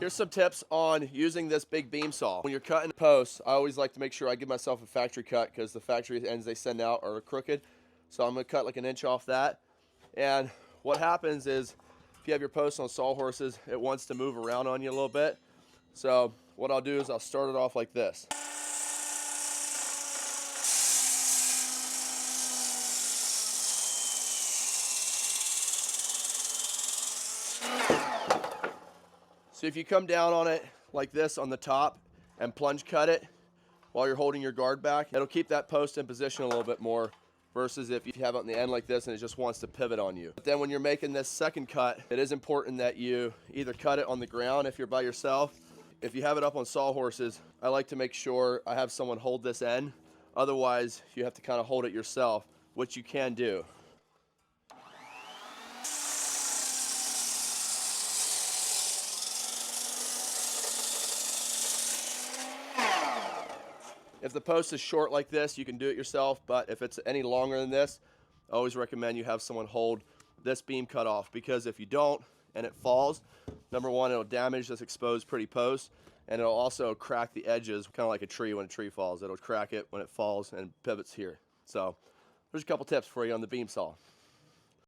Here's some tips on using this big beam saw. When you're cutting posts, I always like to make sure I give myself a factory cut because the factory ends they send out are crooked. So I'm gonna cut like an inch off that. And what happens is if you have your posts on sawhorses, it wants to move around on you a little bit. So what I'll do is I'll start it off like this. So if you come down on it like this on the top and plunge cut it while you're holding your guard back, it'll keep that post in position a little bit more versus if you have it on the end like this and it just wants to pivot on you. But then when you're making this second cut, it is important that you either cut it on the ground if you're by yourself. If you have it up on sawhorses, I like to make sure I have someone hold this end. Otherwise, you have to kind of hold it yourself, which you can do. If the post is short like this, you can do it yourself, but if it's any longer than this, I always recommend you have someone hold this beam cut off, because if you don't and it falls, number one, it'll damage this exposed pretty post, and it'll also crack the edges, kind of like a tree when a tree falls. It'll crack it when it falls and pivots here. So there's a couple tips for you on the beam saw.